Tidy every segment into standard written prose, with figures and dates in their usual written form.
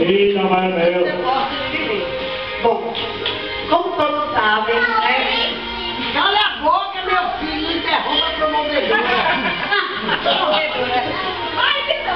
Eita, vai, meu. Bom, como todos sabem, né? Cala a boca, meu filho, não interrompa a promovedora. Vai, deixa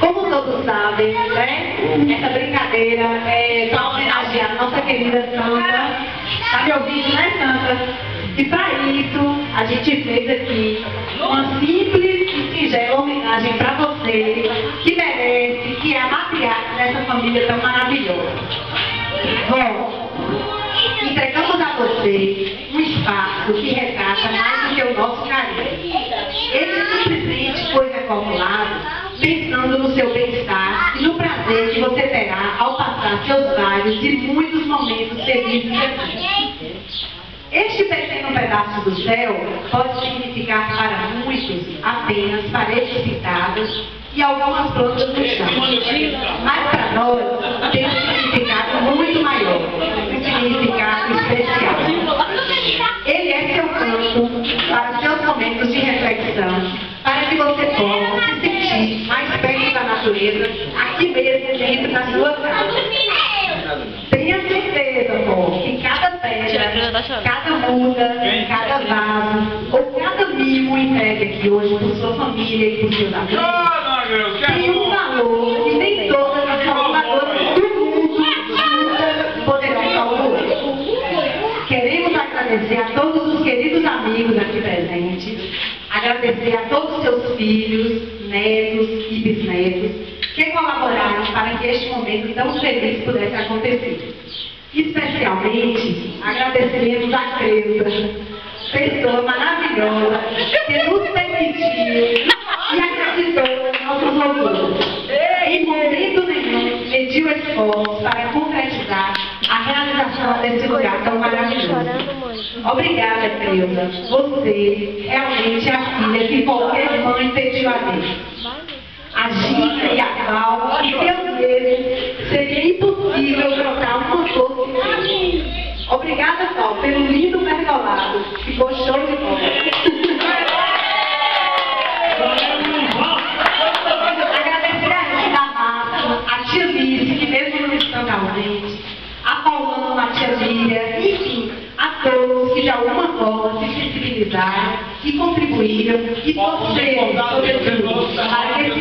como todos sabem, né? Essa brincadeira é para homenagear a nossa querida Santa. Tá me ouvindo, né, Santa? E para isso, a gente fez aqui uma simples e singela homenagem para você, que merece, que é a matriarca dessa família tão maravilhosa. Bom, entregamos a você um espaço que retrata mais do que o nosso carinho. Ele simplesmente foi reformulado pensando no seu bem-estar e no prazer que você terá ao passar seus vários e muitos momentos felizes aqui. Este pequeno pedaço do céu pode significar para muitos apenas paredes pintadas e algumas plantas no chão. Mas para nós tem um significado muito maior, um significado especial. Ele é seu canto para seus momentos de reflexão, para que você possa se sentir mais perto da natureza, aqui mesmo dentro da sua casa. Tenha certeza, povo, que cada pedra, cada muda, cada vaso, ou cada mimo entregue aqui hoje por sua família e por seus amigos, tem um valor que nem todas as calculadoras do mundo poderão calcular. Queremos agradecer a todos os queridos amigos aqui presentes, agradecer a todos os seus filhos, netos e bisnetos, que colaboraram para que este momento tão feliz pudesse acontecer. Especialmente, agradecemos a Creuza, pessoa maravilhosa, que nos permitiu e acreditou em nossos louvores. Em momento nenhum, mediu esforços para concretizar a realização desse lugar tão maravilhoso. Obrigada, Creuza. Você realmente é a filha que qualquer mãe pediu a Deus. A Gina e a Val, e Deus mesmo, seria impossível trocar uma flor. Obrigada, Val, pelo lindo mergolado. Ficou show de bola. Agradecer a Rita da Massa, a tia Lice, que mesmo não estando ausente, a Paulana, a tia Lília, enfim, a todos que de alguma forma se sensibilizaram e contribuíram e torceram, sobretudo, para que esse